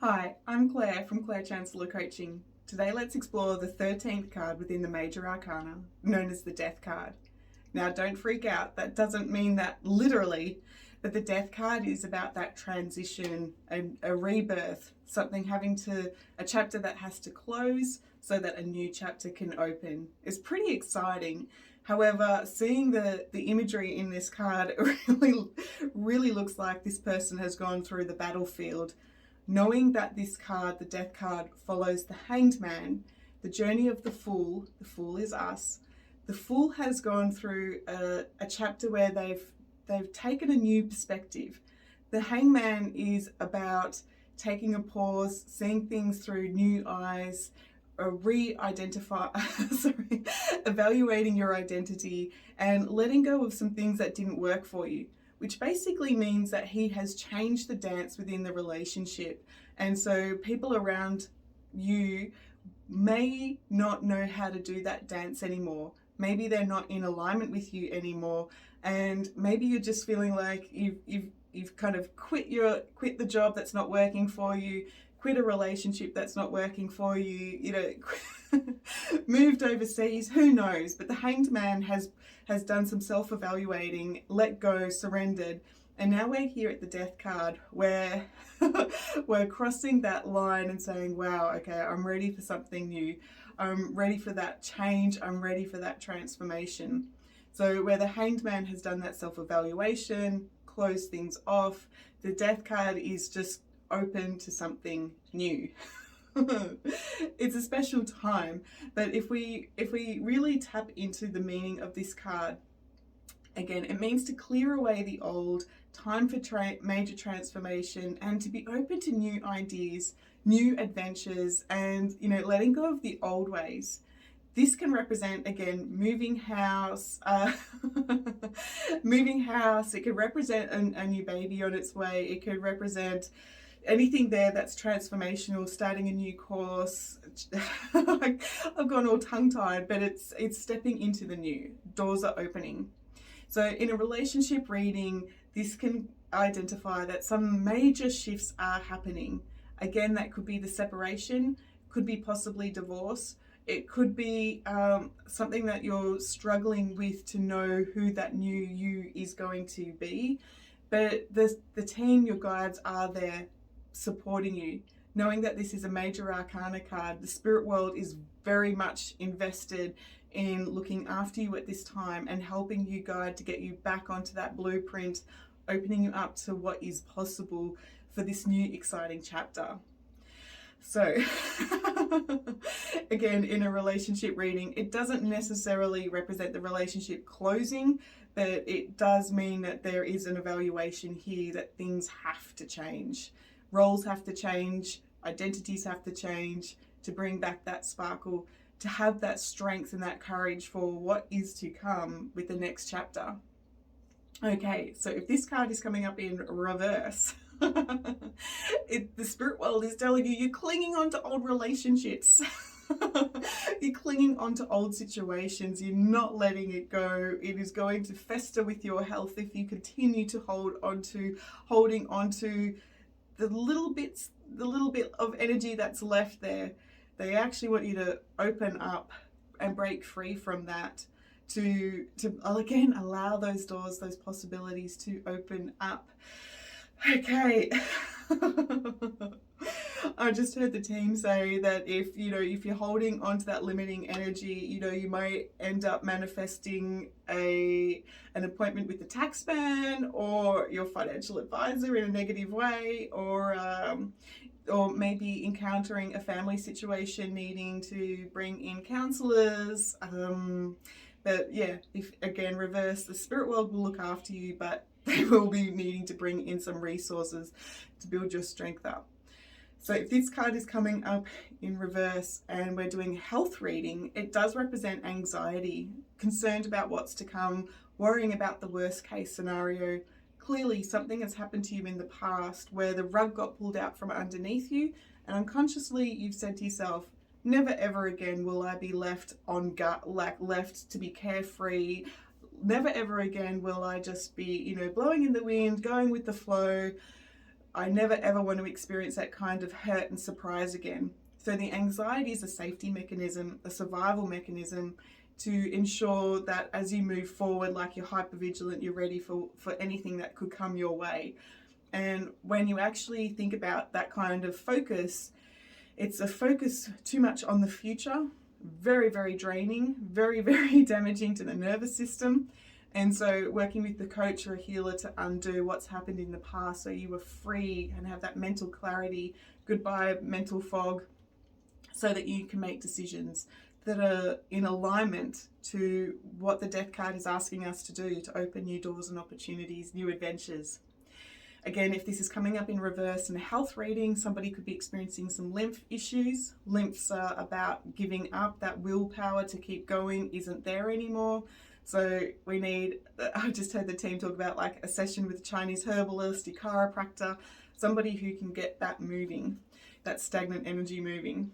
Hi, I'm Claire from Chancellor Coaching. Today let's explore the 13th card within the Major Arcana, known as the Death card. Now don't freak out, that doesn't mean that literally, but the Death card is about that transition, a rebirth, a chapter that has to close so that a new chapter can open. It's pretty exciting. However, seeing the imagery in this card really looks like this person has gone through the battlefield. Knowing that this card, the Death card, follows the Hanged Man, the journey of the Fool is us. The Fool has gone through a chapter where they've taken a new perspective. The Hangman is about taking a pause, seeing things through new eyes, evaluating your identity and letting go of some things that didn't work for you, which basically means that he has changed the dance within the relationship. And so people around you may not know how to do that dance anymore. Maybe they're not in alignment with you anymore, and maybe you're just feeling like you've kind of quit the job that's not working for you, quit a relationship that's not working for you, moved overseas, who knows? But the Hanged Man has done some self-evaluating, let go, surrendered, and now we're here at the Death card where we're crossing that line and saying, wow, okay, I'm ready for something new. I'm ready for that change. I'm ready for that transformation. So where the Hanged Man has done that self-evaluation, closed things off, the Death card is just open to something new. It's a special time, but if we really tap into the meaning of this card, again, it means to clear away the old, time for major transformation, and to be open to new ideas, new adventures, and letting go of the old ways. This can represent, again, moving house, moving house. It could represent a new baby on its way. It could represent anything there that's transformational, starting a new course. I've gone all tongue-tied, but it's stepping into the new. Doors are opening. So in a relationship reading, this can identify that some major shifts are happening. Again, that could be the separation, could be possibly divorce. It could be something that you're struggling with to know who that new you is going to be. But the team, your guides, are there supporting you. Knowing that this is a major arcana card, the spirit world is very much invested in looking after you at this time and helping you guide to get you back onto that blueprint, opening you up to what is possible for this new exciting chapter. So again, in a relationship reading, it doesn't necessarily represent the relationship closing, but it does mean that there is an evaluation here that things have to change. Roles have to change, identities have to change to bring back that sparkle, to have that strength and that courage for what is to come with the next chapter. Okay, so if this card is coming up in reverse, the spirit world is telling you you're clinging on to old relationships. You're clinging on to old situations. You're not letting it go. It is going to fester with your health if you continue to holding on to the little bit of energy that's left there. They actually want you to open up and break free from that, to again allow those doors, those possibilities to open up. Okay. I just heard the team say that if you're holding on to that limiting energy, you might end up manifesting an appointment with the tax man or your financial advisor in a negative way, or maybe encountering a family situation needing to bring in counselors. But yeah, if again reverse, the spirit world will look after you, but they will be needing to bring in some resources to build your strength up. So if this card is coming up in reverse and we're doing health reading, it does represent anxiety, concerned about what's to come, worrying about the worst case scenario. Clearly something has happened to you in the past where the rug got pulled out from underneath you, and unconsciously you've said to yourself, never ever again will I be left to be carefree. Never ever again will I just be, blowing in the wind, going with the flow. I never ever want to experience that kind of hurt and surprise again. So the anxiety is a safety mechanism, a survival mechanism to ensure that as you move forward, like you're hypervigilant, you're ready for anything that could come your way. And when you actually think about that kind of focus, it's a focus too much on the future, very, very draining, very, very damaging to the nervous system. And so working with the coach or a healer to undo what's happened in the past so you were free and have that mental clarity, goodbye mental fog, so that you can make decisions that are in alignment to what the death card is asking us to do, to open new doors and opportunities, new adventures. Again, if this is coming up in reverse in a health reading, somebody could be experiencing some lymph issues. Lymphs are about giving up. That willpower to keep going isn't there anymore. So we need, I just heard the team talk about like a session with a Chinese herbalist, a chiropractor, somebody who can get that moving, that stagnant energy moving.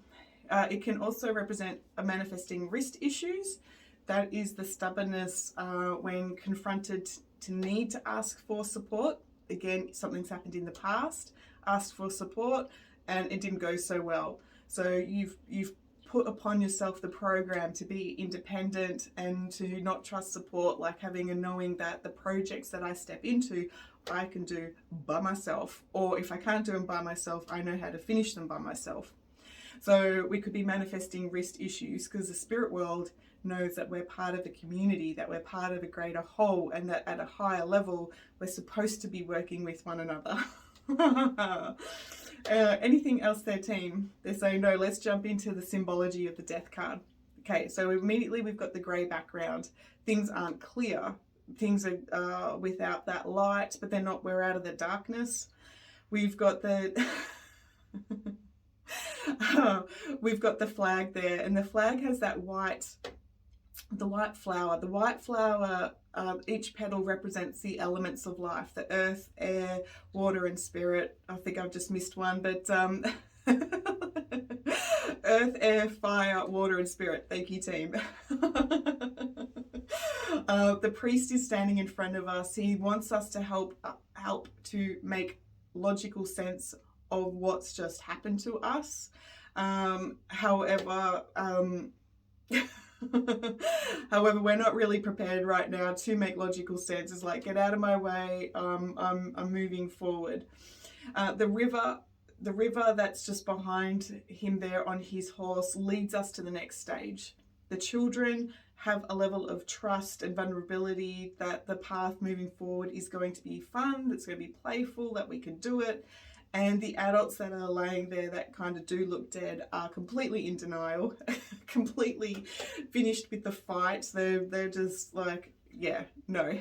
It can also represent a manifesting wrist issues. That is the stubbornness when confronted to need to ask for support. Again, something's happened in the past, asked for support, and it didn't go so well. So you've put upon yourself the program to be independent and to not trust support, like having a knowing that the projects that I step into, I can do by myself. Or if I can't do them by myself, I know how to finish them by myself. So we could be manifesting wrist issues because the spirit world knows that we're part of a community, that we're part of a greater whole, and that at a higher level, we're supposed to be working with one another. Anything else there, team? They're saying, no, let's jump into the symbology of the death card. Okay, so immediately we've got the grey background. Things aren't clear. Things are without that light, but they're not, we're out of the darkness. We've got the... we've got the flag there, and the flag has that white flower. The white flower, each petal represents the elements of life, the earth, air, water, and spirit. I think I've just missed one, but earth, air, fire, water, and spirit. Thank you, team. The priest is standing in front of us. He wants us to help to make logical sense of what's just happened to us. However, we're not really prepared right now to make logical sense. It's like, get out of my way. I'm moving forward. The river that's just behind him there on his horse leads us to the next stage. The children have a level of trust and vulnerability that the path moving forward is going to be fun, that's going to be playful, that we can do it. And the adults that are laying there that kind of do look dead are completely in denial, completely finished with the fight. They're just like, yeah, no.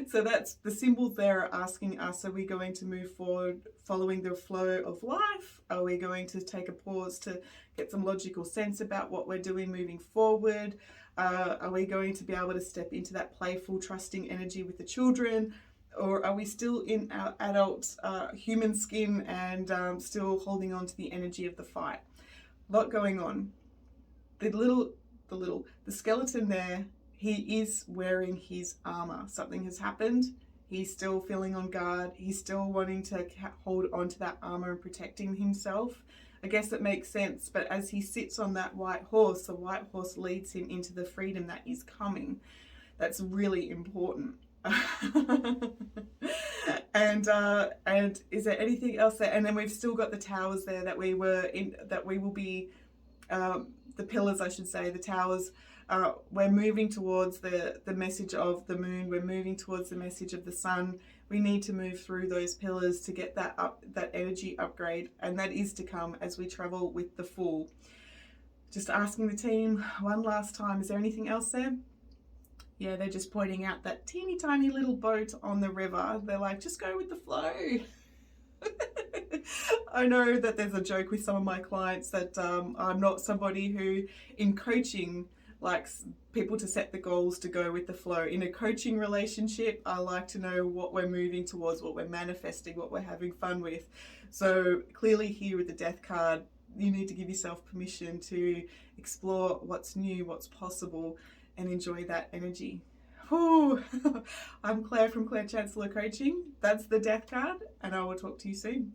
So that's the symbols there are asking us, are we going to move forward following the flow of life? Are we going to take a pause to get some logical sense about what we're doing moving forward? Are we going to be able to step into that playful, trusting energy with the children? Or are we still in our adult human skin and still holding on to the energy of the fight? A lot going on. The skeleton there, he is wearing his armor. Something has happened. He's still feeling on guard. He's still wanting to hold on to that armor and protecting himself. I guess it makes sense, but as he sits on that white horse, the white horse leads him into the freedom that is coming. That's really important. And is there anything else there? And then we've still got the towers there that we will be, the pillars, I should say, the towers. We're moving towards the message of the moon. We're moving towards the message of the sun. We need to move through those pillars to get that energy upgrade, and that is to come as we travel with the Fool. Just asking the team one last time, is there anything else there? Yeah, they're just pointing out that teeny tiny little boat on the river. They're like, just go with the flow. I know that there's a joke with some of my clients that I'm not somebody who, in coaching, likes people to set the goals to go with the flow. In a coaching relationship, I like to know what we're moving towards, what we're manifesting, what we're having fun with. So clearly here with the death card, you need to give yourself permission to explore what's new, what's possible, and enjoy that energy. Whew. I'm Claire from Claire Chancellor Coaching. That's the death card, and I will talk to you soon.